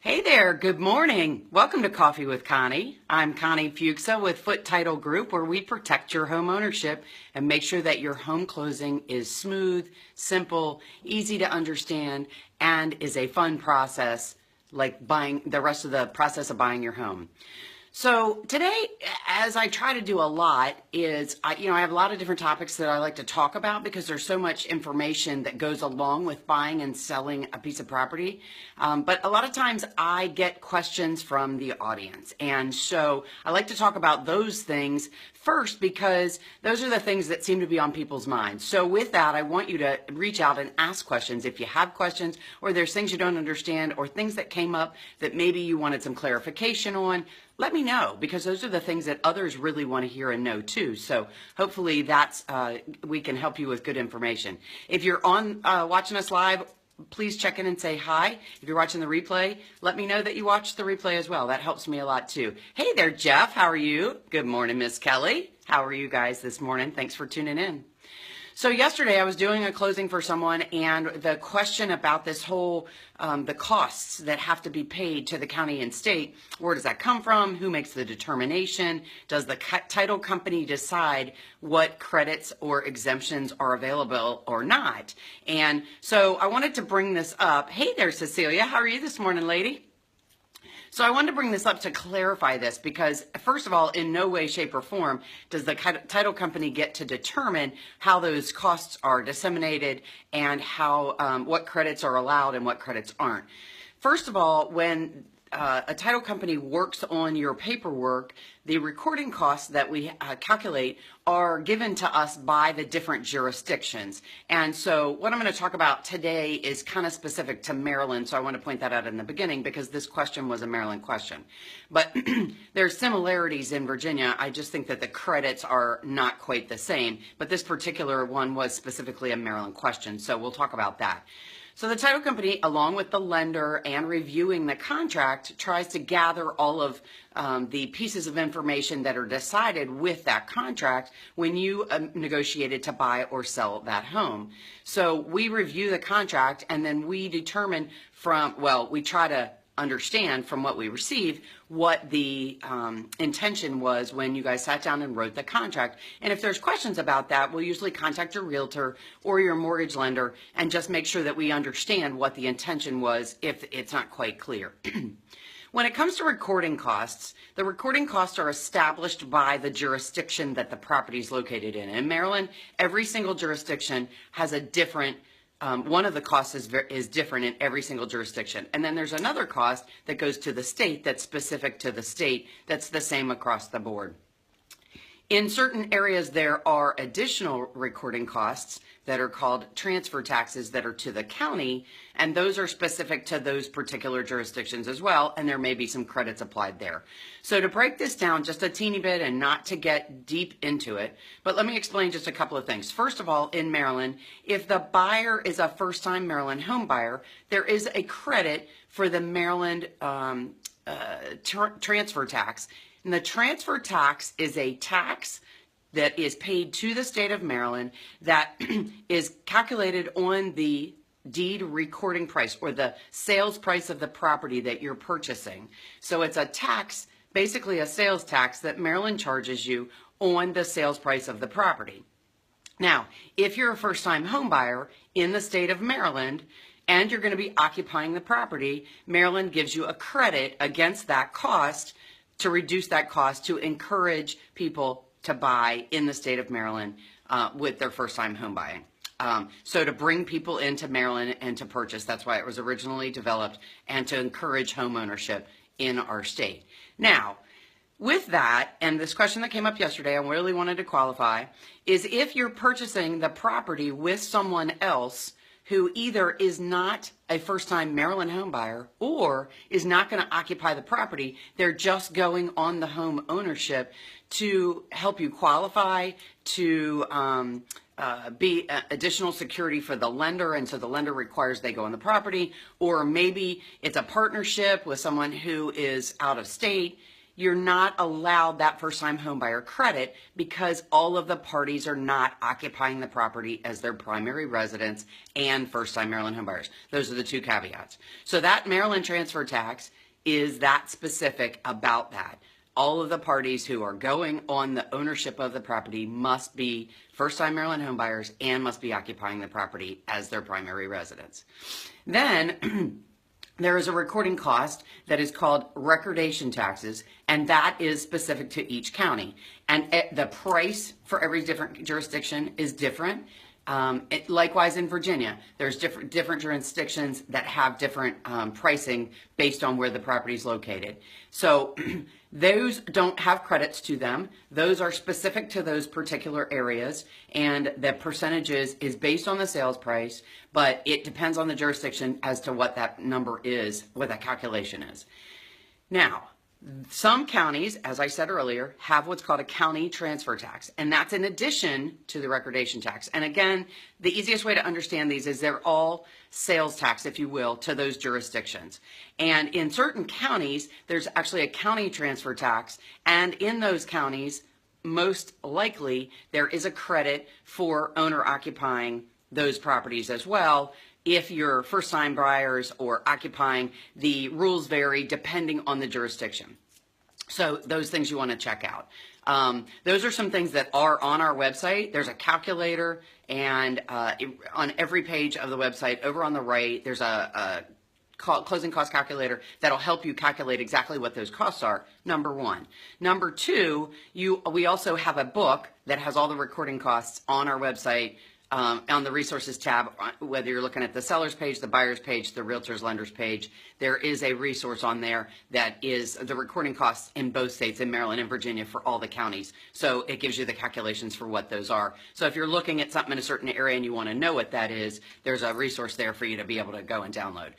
Hey there, good morning. Welcome to Coffee with Connie. I'm Connie Fuksa with Foote Title Group, where we protect your home ownership and make sure that your home closing is smooth, simple, easy to understand, and is a fun process like buying the rest of the process of buying your home. So today, as I try to do a lot, I have a lot of different topics that I like to talk about because there's so much information that goes along with buying and selling a piece of property. But a lot of times I get questions from the audience. And so I like to talk about those things first because those are the things that seem to be on people's minds. So with that, I want you to reach out and ask questions. If you have questions or there's things you don't understand or things that came up that maybe you wanted some clarification on, let me know, because those are the things that others really want to hear and know too. So hopefully we can help you with good information. If you're on watching us live, please check in and say hi. If you're watching the replay, let me know that you watched the replay as well. That helps me a lot too. Hey there, Jeff. How are you? Good morning, Miss Kelly. How are you guys this morning? Thanks for tuning in. So yesterday I was doing a closing for someone, and the question about this whole, the costs that have to be paid to the county and state, where does that come from? Who makes the determination? Does the title company decide what credits or exemptions are available or not? And so I wanted to bring this up. Hey there, Cecilia. How are you this morning, lady? So I wanted to bring this up to clarify this because, first of all, in no way, shape, or form does the title company get to determine how those costs are disseminated and how what credits are allowed and what credits aren't. First of all, when a title company works on your paperwork, the recording costs that we calculate are given to us by the different jurisdictions. And so what I'm going to talk about today is kind of specific to Maryland, so I want to point that out in the beginning because this question was a Maryland question. But there's similarities in Virginia. I just think that the credits are not quite the same, but this particular one was specifically a Maryland question, so we'll talk about that. So the title company, along with the lender and reviewing the contract, tries to gather all of the pieces of information that are decided with that contract when you negotiated to buy or sell that home. So we review the contract and then we determine we try to understand from what we receive what the intention was when you guys sat down and wrote the contract. And if there's questions about that, we'll usually contact your realtor or your mortgage lender and just make sure that we understand what the intention was if it's not quite clear. When it comes to recording costs, the recording costs are established by the jurisdiction that the property is located in. In Maryland, every single jurisdiction has a different one of the costs is different in every single jurisdiction. And then there's another cost that goes to the state that's specific to the state that's the same across the board. In certain areas, there are additional recording costs that are called transfer taxes that are to the county, and those are specific to those particular jurisdictions as well, and there may be some credits applied there. So to break this down just a teeny bit and not to get deep into it, but let me explain just a couple of things. First of all, in Maryland, if the buyer is a first-time Maryland home buyer, there is a credit for the Maryland transfer tax. And the transfer tax is a tax that is paid to the state of Maryland that is calculated on the deed recording price or the sales price of the property that you're purchasing. So it's a tax, basically a sales tax that Maryland charges you on the sales price of the property. Now, if you're a first-time home buyer in the state of Maryland and you're going to be occupying the property, Maryland gives you a credit against that cost to reduce that cost to encourage people to buy in the state of Maryland with their first-time home buying. So to bring people into Maryland and to purchase, that's why it was originally developed, and to encourage home ownership in our state. Now, with that, and this question that came up yesterday, I really wanted to qualify, is if you're purchasing the property with someone else who either is not a first-time Maryland home buyer or is not going to occupy the property, they're just going on the home ownership to help you qualify, to be additional security for the lender, and so the lender requires they go on the property, or maybe it's a partnership with someone who is out of state. you're not allowed that first-time homebuyer credit because all of the parties are not occupying the property as their primary residence and first-time Maryland homebuyers. Those are the two caveats. So that Maryland transfer tax is that specific about that. All of the parties who are going on the ownership of the property must be first-time Maryland homebuyers and must be occupying the property as their primary residence. Then there is a recording cost that is called recordation taxes, and that is specific to each county. And the price for every different jurisdiction is different. Likewise in Virginia, there's different jurisdictions that have different pricing based on where the property is located. So those don't have credits to them. Those are specific to those particular areas, and the percentages is based on the sales price, but it depends on the jurisdiction as to what that number is, what that calculation is. Now, some counties, as I said earlier, have what's called a county transfer tax, and that's in addition to the recordation tax. And again, the easiest way to understand these is they're all sales tax, if you will, to those jurisdictions. And in certain counties, there's actually a county transfer tax, and in those counties, most likely, there is a credit for owner occupying those properties as well. If you're first-time buyers or occupying, the rules vary depending on the jurisdiction. So those things you want to check out. Those are some things that are on our website. There's a calculator, and on every page of the website, over on the right, there's a closing cost calculator that'll help you calculate exactly what those costs are, number one. Number two, we also have a book that has all the recording costs on our website. On the resources tab, whether you're looking at the seller's page, the buyer's page, the realtor's lender's page, there is a resource on there that is the recording costs in both states, in Maryland and Virginia, for all the counties. So it gives you the calculations for what those are. So if you're looking at something in a certain area and you want to know what that is, there's a resource there for you to be able to go and download.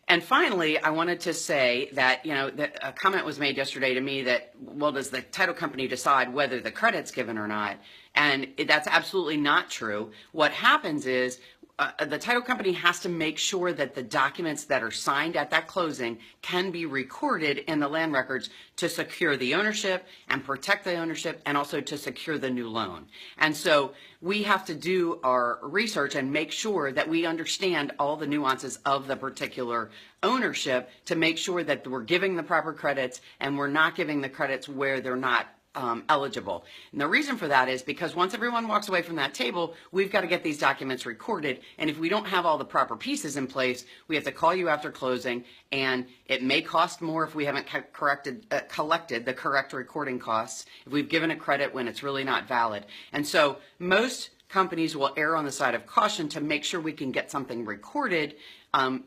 And finally, I wanted to say that, a comment was made yesterday to me that, well, does the title company decide whether the credit's given or not? And that's absolutely not true. What happens is the title company has to make sure that the documents that are signed at that closing can be recorded in the land records to secure the ownership and protect the ownership, and also to secure the new loan. And so we have to do our research and make sure that we understand all the nuances of the particular ownership to make sure that we're giving the proper credits and we're not giving the credits where they're not eligible. And the reason for that is because once everyone walks away from that table, we've got to get these documents recorded. And if we don't have all the proper pieces in place, we have to call you after closing, and it may cost more if we haven't collected the correct recording costs, if we've given a credit when it's really not valid. And so most companies will err on the side of caution to make sure we can get something recorded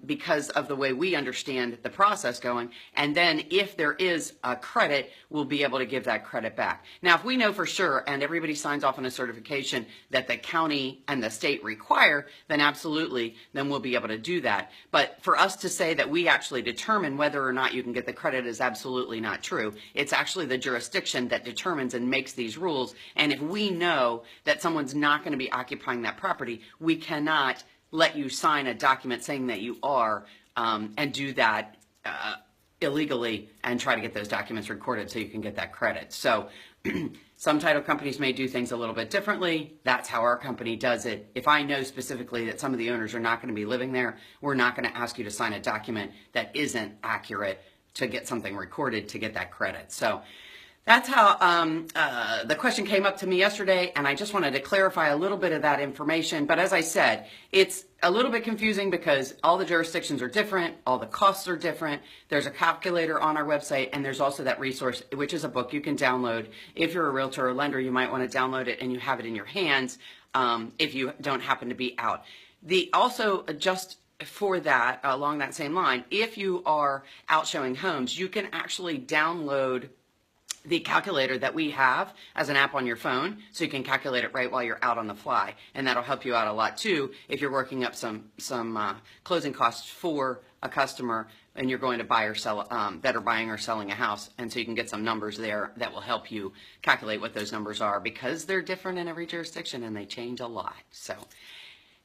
because of the way we understand the process going. And then if there is a credit, we'll be able to give that credit back. Now, if we know for sure and everybody signs off on a certification that the county and the state require, then absolutely, then we'll be able to do that. But for us to say that we actually determine whether or not you can get the credit is absolutely not true. It's actually the jurisdiction that determines and makes these rules. And if we know that someone's not going to be occupying that property, we cannot let you sign a document saying that you are and do that illegally and try to get those documents recorded so you can get that credit. So some title companies may do things a little bit differently. That's how our company does it. If I know specifically that some of the owners are not going to be living there, we're not going to ask you to sign a document that isn't accurate to get something recorded to get that credit. So that's how the question came up to me yesterday, and I just wanted to clarify a little bit of that information. But as I said, it's a little bit confusing because all the jurisdictions are different, all the costs are different. There's a calculator on our website, and there's also that resource, which is a book you can download. If you're a realtor or lender, you might want to download it and you have it in your hands if you don't happen to be out. Also, just for that, along that same line, if you are out showing homes, you can actually download the calculator that we have as an app on your phone, so you can calculate it right while you're out on the fly, and that'll help you out a lot too if you're working up some closing costs for a customer and you're going to buy or sell that are buying or selling a house. And so you can get some numbers there that will help you calculate what those numbers are, because they're different in every jurisdiction and they change a lot. So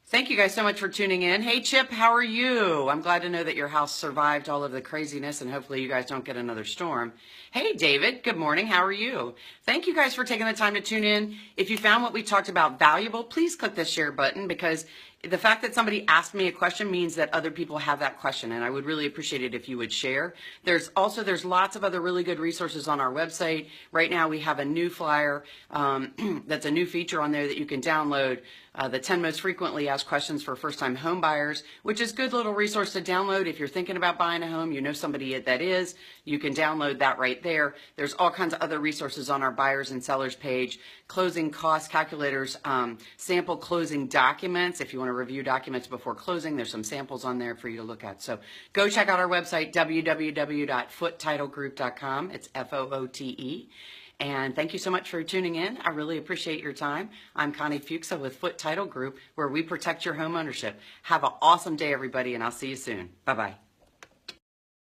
Thank you guys so much for tuning in. Hey, Chip, how are you? I'm glad to know that your house survived all of the craziness, and hopefully you guys don't get another storm. Hey, David, good morning. How are you? Thank you guys for taking the time to tune in. If you found what we talked about valuable, please click the share button, because the fact that somebody asked me a question means that other people have that question, and I would really appreciate it if you would share. There's lots of other really good resources on our website. Right now we have a new flyer that's a new feature on there that you can download, the 10 most frequently asked questions for first-time home buyers, which is a good little resource to download if you're thinking about buying a home, you know somebody that is, you can download that right there. There's all kinds of other resources on our buyers and sellers page, closing cost calculators, sample closing documents. If you want to review documents before closing, there's some samples on there for you to look at. So go check out our website, www.foottetitlegroup.com. It's Foote. And thank you so much for tuning in. I really appreciate your time. I'm Connie Foote with Foote Title Group, where we protect your home ownership. Have an awesome day, everybody, and I'll see you soon. Bye-bye.